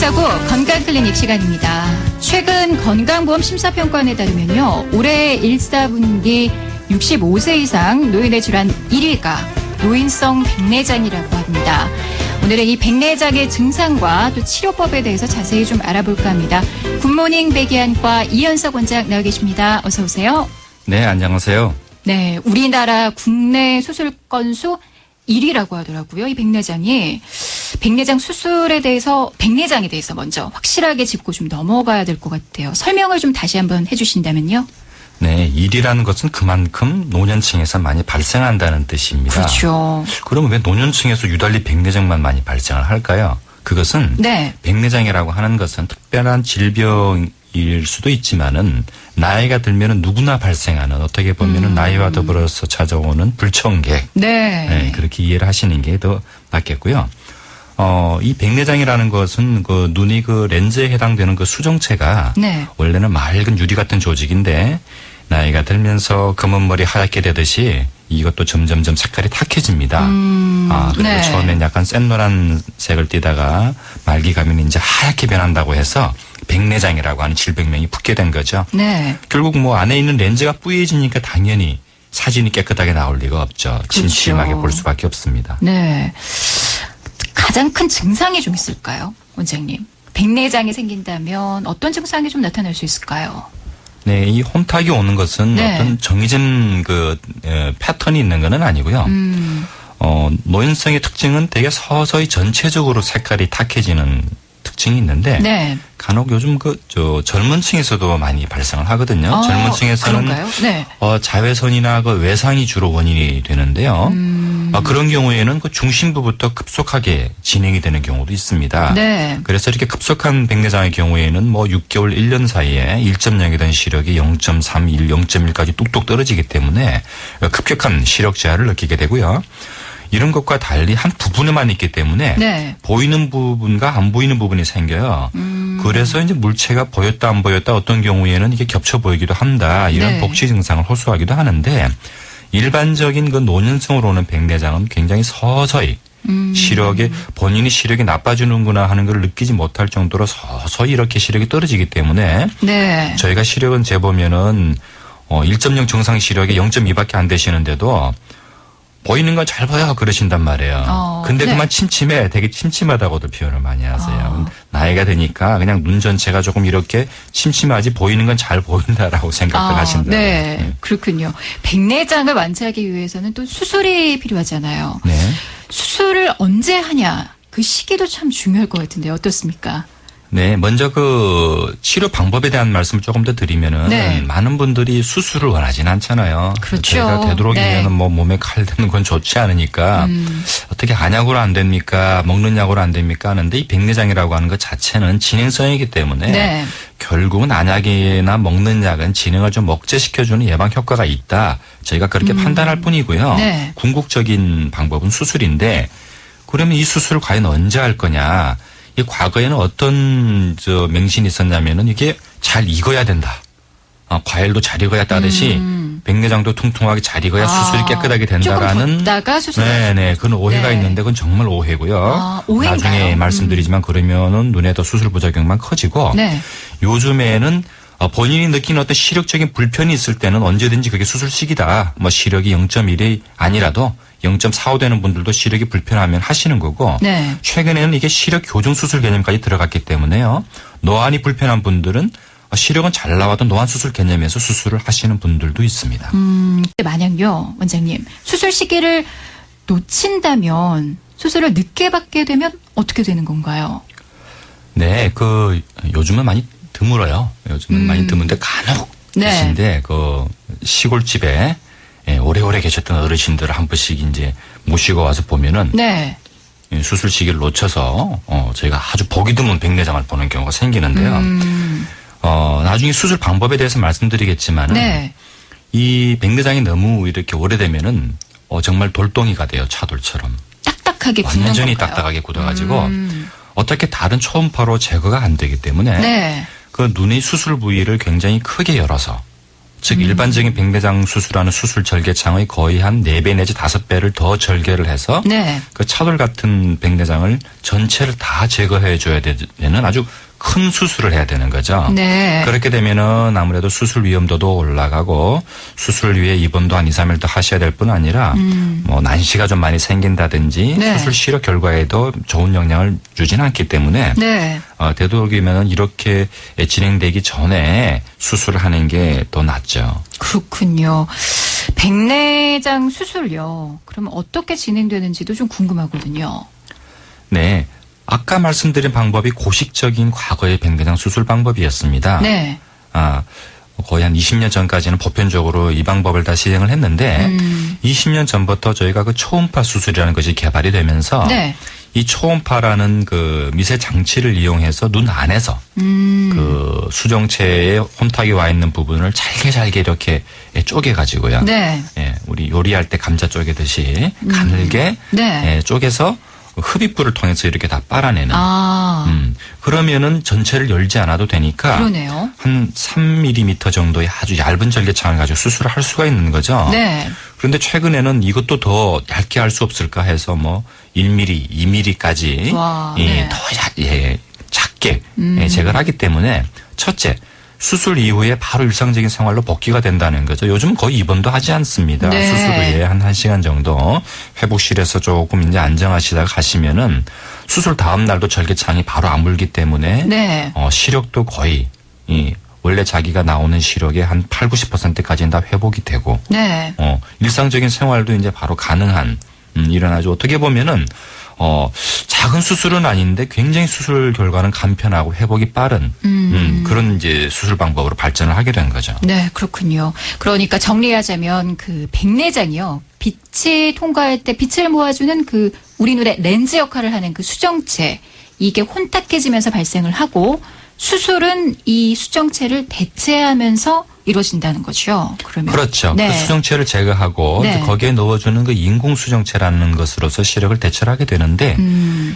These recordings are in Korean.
건강하고 건강클리닉 시간입니다. 최근 건강보험 심사평가원에 따르면요. 올해 1사분기 65세 이상 노인의 질환 1위가 노인성 백내장이라고 합니다. 오늘은 이 백내장의 증상과 또 치료법에 대해서 자세히 좀 알아볼까 합니다. 굿모닝 백이안과 이현석 원장 나와 계십니다. 어서 오세요. 네, 안녕하세요. 네, 우리나라 국내 수술 건수 1위라고 하더라고요. 이 백내장이. 백내장 수술에 대해서, 백내장에 대해서 먼저 확실하게 짚고 좀 넘어가야 될 것 같아요. 설명을 좀 다시 한번 해주신다면요. 네, 1이라는 것은 그만큼 노년층에서 많이 발생한다는 뜻입니다. 그렇죠. 그러면 왜 노년층에서 유달리 백내장만 많이 발생을 할까요? 그것은 네. 백내장이라고 하는 것은 특별한 질병일 수도 있지만은 나이가 들면은 누구나 발생하는 어떻게 보면은 나이와 더불어서 찾아오는 불청객. 네. 네, 그렇게 이해를 하시는 게 더 맞겠고요. 이 백내장이라는 것은 그 눈이 그 렌즈에 해당되는 그 수정체가 네. 원래는 맑은 유리 같은 조직인데 나이가 들면서 검은 머리 하얗게 되듯이 이것도 점점점 색깔이 탁해집니다. 그리고 네. 처음엔 약간 센 노란색을 띠다가 말기 가면 이제 하얗게 변한다고 해서 백내장이라고 하는 질병명이 붙게 된 거죠. 네. 결국 뭐 안에 있는 렌즈가 뿌얘지니까 당연히 사진이 깨끗하게 나올 리가 없죠. 침침하게 그렇죠. 볼 수밖에 없습니다. 네. 가장 큰 증상이 좀 있을까요, 원장님? 백내장이 생긴다면 어떤 증상이 좀 나타날 수 있을까요? 네, 이 혼탁이 오는 것은 네. 어떤 정해진 패턴이 있는 건 아니고요. 노인성의 특징은 되게 서서히 전체적으로 색깔이 탁해지는 특징이 있는데 네. 간혹 요즘 젊은 층에서도 많이 발생을 하거든요. 젊은 층에서는 그런가요? 네. 자외선이나 그 외상이 주로 원인이 되는데요. 그런 경우에는 그 중심부부터 급속하게 진행이 되는 경우도 있습니다. 네. 그래서 이렇게 급속한 백내장의 경우에는 뭐 6개월, 1년 사이에 1.0이던 시력이 0.3, 1, 0.1까지 뚝뚝 떨어지기 때문에 급격한 시력 저하를 느끼게 되고요. 이런 것과 달리 한 부분에만 있기 때문에 네. 보이는 부분과 안 보이는 부분이 생겨요. 그래서 이제 물체가 보였다 안 보였다 어떤 경우에는 이게 겹쳐 보이기도 한다. 이런 네. 복시 증상을 호소하기도 하는데 일반적인 그 노년성으로 오는 백내장은 굉장히 서서히 시력이 본인이 시력이 나빠지는구나 하는 걸 느끼지 못할 정도로 서서히 이렇게 시력이 떨어지기 때문에 네. 저희가 시력은 재보면은 1.0 정상 시력이 0.2밖에 안 되시는데도 보이는 건 잘 보여 그러신단 말이에요. 근데 네. 그만 침침해 되게 침침하다고도 표현을 많이 하세요. 나이가 드니까 그냥 눈 전체가 조금 이렇게 침침하지 보이는 건 잘 보인다라고 생각을 하신다. 네. 그렇군요. 백내장을 완치하기 위해서는 또 수술이 필요하잖아요. 네. 수술을 언제 하냐 그 시기도 참 중요할 것 같은데 어떻습니까? 네, 먼저 그 치료 방법에 대한 말씀을 조금 더 드리면은 네. 많은 분들이 수술을 원하진 않잖아요. 그렇죠. 저희가 되도록이면은 네. 뭐 몸에 칼 대는 건 좋지 않으니까 어떻게 안약으로 안 됩니까? 먹는 약으로 안 됩니까? 하는데 이 백내장이라고 하는 것 자체는 진행성이기 때문에 네. 결국은 안약이나 먹는 약은 진행을 좀 억제시켜주는 예방 효과가 있다. 저희가 그렇게 판단할 뿐이고요. 네. 궁극적인 방법은 수술인데 그러면 이 수술을 과연 언제 할 거냐? 이 과거에는 어떤 맹신이 있었냐면은 이게 잘 익어야 된다. 과일도 잘 익어야 따듯이 백내장도 퉁퉁하게 잘 익어야 수술이 깨끗하게 된다라는. 조금 걷다가 수술. 네네. 그런 오해가 네. 있는데 그건 정말 오해고요. 오해인가요? 나중에 말씀드리지만 그러면은 눈에 더 수술 부작용만 커지고. 네. 요즘에는 본인이 느끼는 어떤 시력적인 불편이 있을 때는 언제든지 그게 수술 시기다. 뭐 시력이 0.1이 아니라도 0.45 되는 분들도 시력이 불편하면 하시는 거고. 네. 최근에는 이게 시력 교정 수술 개념까지 들어갔기 때문에요. 노안이 불편한 분들은 시력은 잘 나와도 노안 수술 개념에서 수술을 하시는 분들도 있습니다. 만약요, 원장님, 수술 시기를 놓친다면 수술을 늦게 받게 되면 어떻게 되는 건가요? 네, 요즘은 많이 드물어요. 요즘은 많이 드문데 간혹 네. 계신데 시골집에 오래오래 계셨던 어르신들을 한 번씩 이제 모시고 와서 보면은 네. 수술 시기를 놓쳐서 저희가 아주 보기 드문 백내장을 보는 경우가 생기는데요. 나중에 수술 방법에 대해서 말씀드리겠지만은 네. 이 백내장이 너무 이렇게 오래되면은 정말 돌덩이가 돼요. 차돌처럼. 딱딱하게 굳는 완전히 건가요? 딱딱하게 굳어가지고 어떻게 다른 초음파로 제거가 안 되기 때문에 네. 그 눈의 수술 부위를 굉장히 크게 열어서 즉 일반적인 백내장 수술하는 수술 절개창의 거의 한 4배 내지 5배를 더 절개를 해서 네. 그 차돌 같은 백내장을 전체를 다 제거해 줘야 되는 아주 큰 수술을 해야 되는 거죠. 네. 그렇게 되면은 아무래도 수술 위험도도 올라가고 수술 후에 입원도 한 2, 3일 더 하셔야 될 뿐 아니라 뭐 난시가 좀 많이 생긴다든지 네. 수술 치료 결과에도 좋은 영향을 주지는 않기 때문에 네. 되도록이면 이렇게 진행되기 전에 수술을 하는 게 더 낫죠. 그렇군요. 백내장 수술요. 그럼 어떻게 진행되는지도 좀 궁금하거든요. 네. 아까 말씀드린 방법이 고식적인 과거의 백내장 수술 방법이었습니다. 네. 거의 한 20년 전까지는 보편적으로 이 방법을 다 시행을 했는데 20년 전부터 저희가 그 초음파 수술이라는 것이 개발이 되면서 네. 이 초음파라는 그 미세 장치를 이용해서 눈 안에서 그 수정체에 혼탁이 와 있는 부분을 잘게 이렇게 쪼개 가지고요. 네. 예, 우리 요리할 때 감자 쪼개듯이 가늘게 네. 쪼개서 흡입부를 통해서 이렇게 다 빨아내는. 그러면은 전체를 열지 않아도 되니까 그러네요. 한 3mm 정도의 아주 얇은 절개창을 가지고 수술을 할 수가 있는 거죠. 네. 그런데 최근에는 이것도 더 얇게 할 수 없을까 해서 뭐 1mm, 2mm까지 와, 네. 더 작게 제거를 하기 때문에 첫째, 수술 이후에 바로 일상적인 생활로 복귀가 된다는 거죠. 요즘 거의 입원도 하지 않습니다. 네. 수술 후에 한 1시간 정도 회복실에서 조금 이제 안정하시다가 가시면은 수술 다음 날도 절개창이 바로 아물기 때문에 네. 시력도 거의 원래 자기가 나오는 시력의 한 8, 90%까지는 다 회복이 되고 네. 일상적인 생활도 이제 바로 가능한 이런 아주 어떻게 보면은 작은 수술은 아닌데 굉장히 수술 결과는 간편하고 회복이 빠른 그런 이제 수술 방법으로 발전을 하게 된 거죠. 네, 그렇군요. 그러니까 정리하자면 그 백내장이요. 빛이 통과할 때 빛을 모아주는 그 우리 눈의 렌즈 역할을 하는 그 수정체. 이게 혼탁해지면서 발생을 하고 수술은 이 수정체를 대체하면서 이루어진다는 거죠. 그러면 그렇죠. 네. 그 수정체를 제거하고 네. 거기에 넣어주는 그 인공 수정체라는 것으로서 시력을 대체를 하게 되는데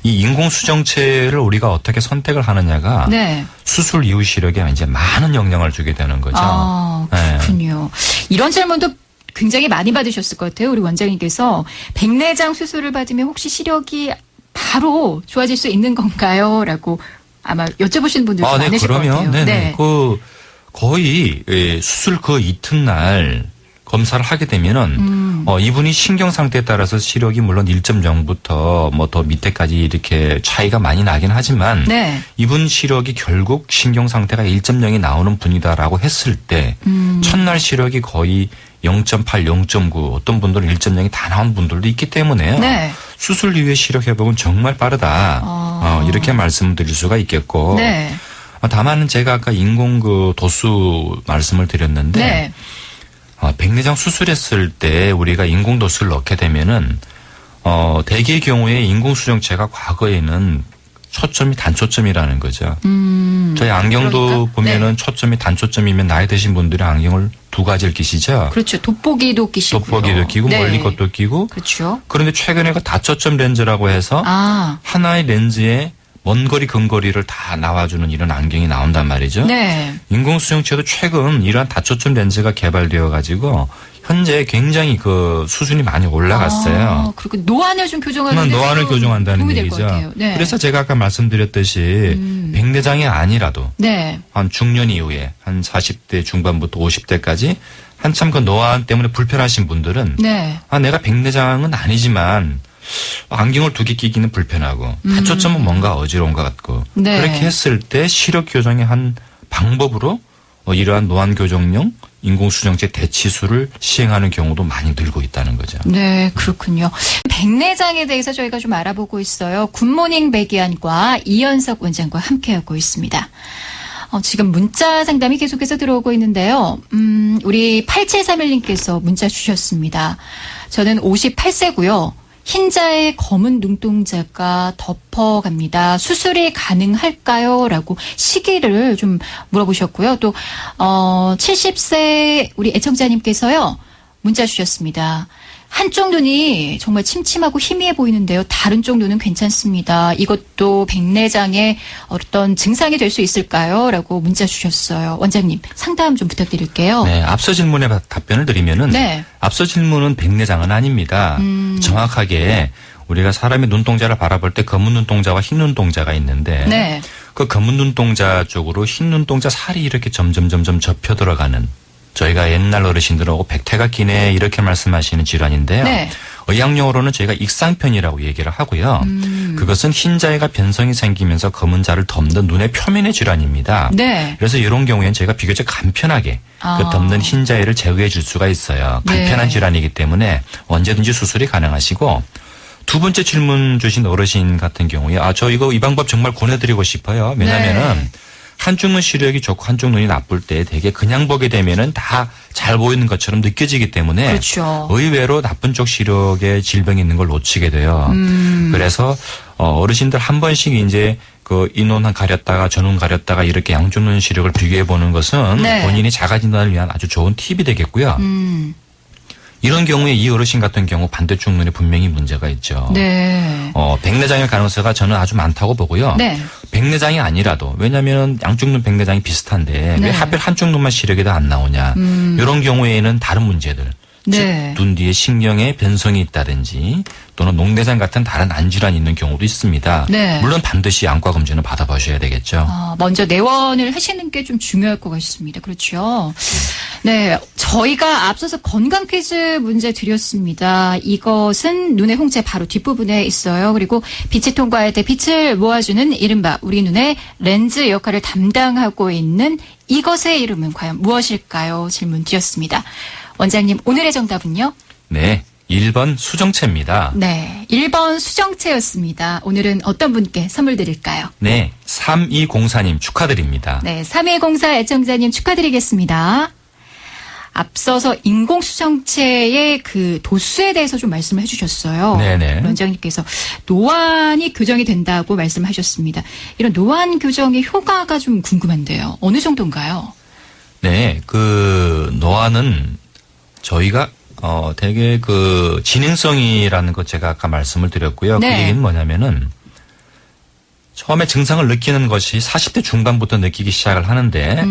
이 인공 수정체를 우리가 어떻게 선택을 하느냐가 네. 수술 이후 시력에 이제 많은 영향을 주게 되는 거죠. 아, 그렇군요. 이런 질문도 굉장히 많이 받으셨을 것 같아요. 우리 원장님께서 백내장 수술을 받으면 혹시 시력이 바로 좋아질 수 있는 건가요? 라고 아마 여쭤보시는 분들도 많으실 것 같아요. 네네. 그 거의 수술 그 이튿날 검사를 하게 되면은 이분이 신경 상태에 따라서 시력이 물론 1.0부터 뭐 더 밑에까지 이렇게 차이가 많이 나긴 하지만 네. 이분 시력이 결국 신경 상태가 1.0이 나오는 분이다라고 했을 때 첫날 시력이 거의 0.8, 0.9 어떤 분들은 1.0이 다 나온 분들도 있기 때문에요. 네. 수술 이후의 시력 회복은 정말 빠르다. 이렇게 말씀드릴 수가 있겠고. 네. 다만 제가 아까 인공 그 도수 말씀을 드렸는데 네. 백내장 수술했을 때 우리가 인공 도수를 넣게 되면은 대개의 경우에 인공 수정체가 과거에는 초점이 단초점이라는 거죠. 저희 안경도 그러니까? 보면은 네. 초점이 단초점이면 나이 드신 분들이 안경을 2가지를 끼시죠. 그렇죠. 돋보기도 끼시고요. 돋보기도 끼고 네. 멀리 것도 끼고. 그렇죠. 그런데 최근에 그 다초점 렌즈라고 해서 하나의 렌즈에 먼 거리 근거리를 다 나와주는 이런 안경이 나온단 말이죠. 네. 인공수정체도 최근 이러한 다초점 렌즈가 개발되어 가지고 현재 굉장히 그 수준이 많이 올라갔어요. 그리고 노안을 좀 교정하는 데 노안을 교정한다는 도움이 될 얘기죠. 것 같아요. 네. 그래서 제가 아까 말씀드렸듯이 백내장이 아니라도 네. 한 중년 이후에 한 40대 중반부터 50대까지 한참 그 노안 때문에 불편하신 분들은 네. 내가 백내장은 아니지만 안경을 2개 끼기는 불편하고 다초점은 뭔가 어지러운 것 같고 네. 그렇게 했을 때 시력 교정의 한 방법으로 이러한 노안 교정용 인공수정체 대치술을 시행하는 경우도 많이 늘고 있다는 거죠. 네, 그렇군요. 백내장에 대해서 저희가 좀 알아보고 있어요. 굿모닝 백이안과 이현석 원장과 함께하고 있습니다. 지금 문자 상담이 계속해서 들어오고 있는데요. 우리 8731님께서 문자 주셨습니다. 저는 58세고요. 흰자에 검은 눈동자가 덮어갑니다. 수술이 가능할까요? 라고 시기를 좀 물어보셨고요. 또 70세 우리 애청자님께서요. 문자 주셨습니다. 한쪽 눈이 정말 침침하고 희미해 보이는데요. 다른 쪽 눈은 괜찮습니다. 이것도 백내장의 어떤 증상이 될 수 있을까요? 라고 문자 주셨어요. 원장님, 상담 좀 부탁드릴게요. 네, 앞서 질문에 답변을 드리면은 네. 앞서 질문은 백내장은 아닙니다. 정확하게 우리가 사람의 눈동자를 바라볼 때 검은 눈동자와 흰 눈동자가 있는데 네. 그 검은 눈동자 쪽으로 흰 눈동자 살이 이렇게 점점 접혀 들어가는 저희가 옛날 어르신들하고 백태가 기네 이렇게 말씀하시는 질환인데요. 네. 의학용어로는 저희가 익상편이라고 얘기를 하고요. 그것은 흰자위가 변성이 생기면서 검은 자를 덮는 눈의 표면의 질환입니다. 네. 그래서 이런 경우에는 저희가 비교적 간편하게 그 덮는 흰자위를 제거해 줄 수가 있어요. 간편한 네. 질환이기 때문에 언제든지 수술이 가능하시고 두 번째 질문 주신 어르신 같은 경우에 저 이거 이 방법 정말 권해드리고 싶어요. 왜냐면은 네. 한쪽 눈 시력이 좋고 한쪽 눈이 나쁠 때 되게 그냥 보게 되면은 다 잘 보이는 것처럼 느껴지기 때문에 그렇죠. 의외로 나쁜 쪽 시력에 질병이 있는 걸 놓치게 돼요. 그래서 어르신들 한 번씩 이제 그 이 눈 가렸다가 저 눈 가렸다가 이렇게 양쪽 눈 시력을 비교해 보는 것은 네. 본인이 자가 진단을 위한 아주 좋은 팁이 되겠고요. 이런 경우에 이 어르신 같은 경우 반대쪽 눈에 분명히 문제가 있죠. 네. 백내장일 가능성가 저는 아주 많다고 보고요. 네. 백내장이 아니라도 왜냐하면 양쪽 눈 백내장이 비슷한데 네. 왜 하필 한쪽 눈만 시력이 다 안 나오냐. 이런 경우에는 다른 문제들. 네. 즉, 눈 뒤에 신경에 변성이 있다든지 또는 녹내장 같은 다른 안질환이 있는 경우도 있습니다. 네. 물론 반드시 안과 검진을 받아보셔야 되겠죠. 먼저 내원을 하시는 게 좀 중요할 것 같습니다. 그렇죠. 네. 저희가 앞서서 건강 퀴즈 문제 드렸습니다. 이것은 눈의 홍채 바로 뒷부분에 있어요. 그리고 빛이 통과할 때 빛을 모아주는 이른바 우리 눈의 렌즈 역할을 담당하고 있는 이것의 이름은 과연 무엇일까요? 질문 드렸습니다. 원장님, 오늘의 정답은요? 네. 1번 수정체입니다. 네. 1번 수정체였습니다. 오늘은 어떤 분께 선물 드릴까요? 네. 3204님 축하드립니다. 네. 3104 애청자님 축하드리겠습니다. 앞서서 인공수정체의 그 도수에 대해서 좀 말씀을 해주셨어요. 네네. 원장님께서 노안이 교정이 된다고 말씀하셨습니다. 이런 노안 교정의 효과가 좀 궁금한데요. 어느 정도인가요? 네. 그 노안은 저희가 되게 그 진행성이라는 것 제가 아까 말씀을 드렸고요. 네. 그 얘기는 뭐냐면은 처음에 증상을 느끼는 것이 40대 중반부터 느끼기 시작을 하는데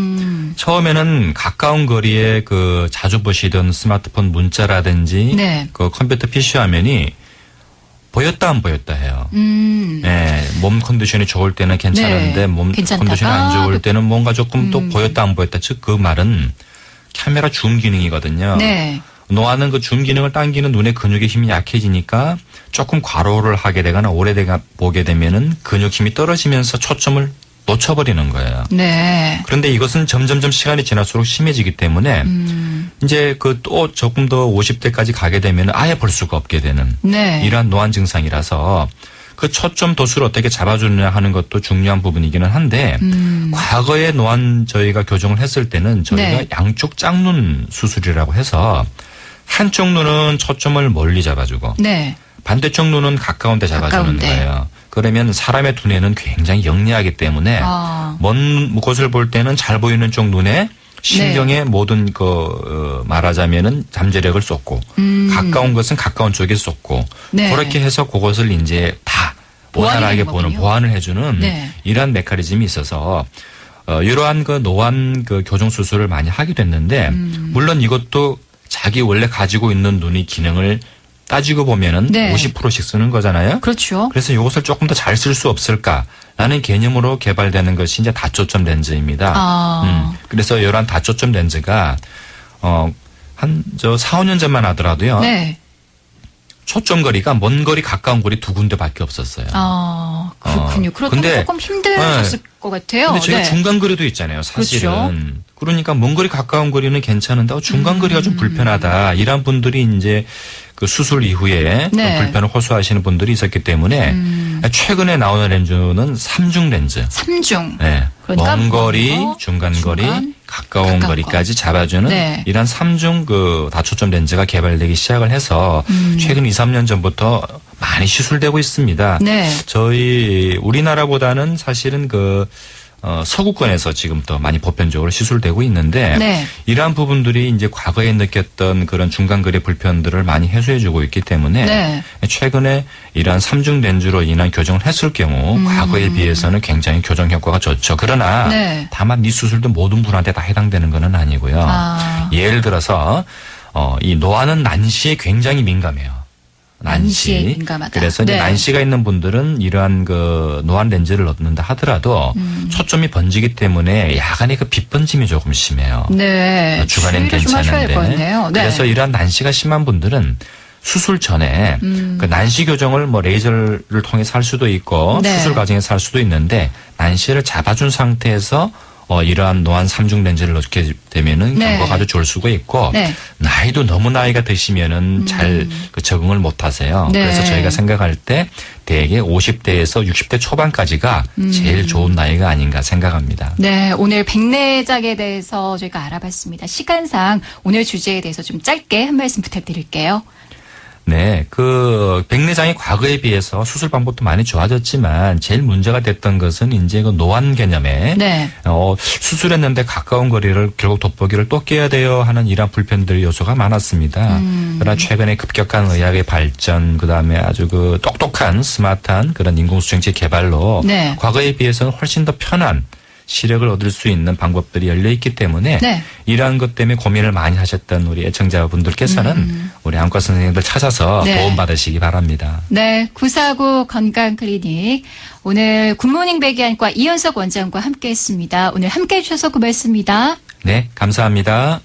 처음에는 가까운 거리에 그 자주 보시던 스마트폰 문자라든지 네. 그 컴퓨터 PC 화면이 보였다 안 보였다 해요. 네, 몸 컨디션이 좋을 때는 괜찮은데 네. 몸 괜찮다가 컨디션이 안 좋을 때는 뭔가 조금 또 보였다 안 보였다. 즉 그 말은 카메라 줌 기능이거든요. 네. 노안은 그 줌 기능을 당기는 눈의 근육의 힘이 약해지니까 조금 과로를 하게 되거나 오래 보게 되면은 근육 힘이 떨어지면서 초점을 놓쳐버리는 거예요. 네. 그런데 이것은 점점점 시간이 지날수록 심해지기 때문에 이제 그 또 조금 더 50대까지 가게 되면 아예 볼 수가 없게 되는 네. 이러한 노안 증상이라서 그 초점 도수를 어떻게 잡아주느냐 하는 것도 중요한 부분이기는 한데 과거에 노안 저희가 교정을 했을 때는 저희가 네. 양쪽 짝눈 수술이라고 해서 한쪽 눈은 초점을 멀리 잡아주고 네. 반대쪽 눈은 가까운 데 잡아주는 가까운데. 거예요. 그러면 사람의 두뇌는 굉장히 영리하기 때문에 먼 곳을 볼 때는 잘 보이는 쪽 눈에 신경의 모든 말하자면은 잠재력을 쏟고 가까운 것은 가까운 쪽에 쏟고 네. 그렇게 해서 그것을 이제 다 원활하게 보는 보완을 해주는 네. 이러한 메커니즘이 있어서 이러한 그 노안 그 교정 수술을 많이 하게 됐는데 물론 이것도 자기 원래 가지고 있는 눈의 기능을 따지고 보면은 네. 50%씩 쓰는 거잖아요. 그렇죠. 그래서 이것을 조금 더 잘 쓸 수 없을까라는 개념으로 개발되는 것이 이제 다초점 렌즈입니다. 그래서 이러한 다초점 렌즈가 한 4, 5년 전만 하더라도요. 네. 초점 거리가 먼 거리 가까운 거리 두 군데밖에 없었어요. 그렇군요. 그렇다면 근데, 조금 힘드셨을 것 같아요. 근데 제가 네. 중간 거리도 있잖아요. 사실은. 그렇죠. 그러니까 먼 거리 가까운 거리는 괜찮은데 중간 거리가 좀 불편하다. 이런 분들이 이제 그 수술 이후에 네. 그 불편을 호소하시는 분들이 있었기 때문에 최근에 나오는 렌즈는 3중 렌즈. 3중. 네. 그러니까 먼 거리, 먼 거, 중간 거리, 중간, 가까운 가까운 거리까지 잡아주는 네. 이런 3중 그 다초점 렌즈가 개발되기 시작을 해서 최근 2, 3년 전부터 많이 시술되고 있습니다. 네. 우리나라보다는 사실은 서구권에서 지금 또 많이 보편적으로 시술되고 있는데 네. 이러한 부분들이 이제 과거에 느꼈던 그런 중간거리 불편들을 많이 해소해주고 있기 때문에 네. 최근에 이러한 3중 렌즈로 인한 교정을 했을 경우 과거에 비해서는 굉장히 교정 효과가 좋죠. 그러나 네. 다만 이 수술도 모든 분한테 다 해당되는 것은 아니고요. 아. 예를 들어서 이 노안은 난시에 굉장히 민감해요. 난시에 민감하다. 그래서 이제 네. 난시가 있는 분들은 이러한 그 노안 렌즈를 넣는다 하더라도 초점이 번지기 때문에 야간에 그 빛 번짐이 조금 심해요. 네. 주간엔 주의를 좀 하셔야 될 것 괜찮은데. 같네요. 네. 그래서 이러한 난시가 심한 분들은 수술 전에 그 난시 교정을 뭐 레이저를 통해서 할 수도 있고 네. 수술 과정에서 할 수도 있는데 난시를 잡아준 상태에서 이러한 노안 3중 렌즈를 넣게 되면은 네. 경과가 아주 좋을 수가 있고 네. 나이도 너무 나이가 드시면은 잘 그 적응을 못 하세요. 네. 그래서 저희가 생각할 때 대개 50대에서 60대 초반까지가 제일 좋은 나이가 아닌가 생각합니다. 네, 오늘 백내장에 대해서 저희가 알아봤습니다. 시간상 오늘 주제에 대해서 좀 짧게 한 말씀 부탁드릴게요. 네, 그 백내장이 과거에 비해서 수술 방법도 많이 좋아졌지만 제일 문제가 됐던 것은 이제 그 노안 개념에 네. 수술했는데 가까운 거리를 결국 돋보기를 또 깨야 돼요 하는 이러한 불편들 요소가 많았습니다. 그러나 최근에 급격한 의학의 발전, 그다음에 아주 그 똑똑한 스마트한 그런 인공수정체 개발로 네. 과거에 비해서는 훨씬 더 편한 시력을 얻을 수 있는 방법들이 열려 있기 때문에 네. 이러한 것 때문에 고민을 많이 하셨던 우리 애청자분들께서는 우리 안과 선생님들 찾아서 네. 도움 받으시기 바랍니다. 네, 949 건강클리닉. 오늘 굿모닝 백의안과 이현석 원장과 함께 했습니다. 오늘 함께 해주셔서 고맙습니다. 네, 감사합니다.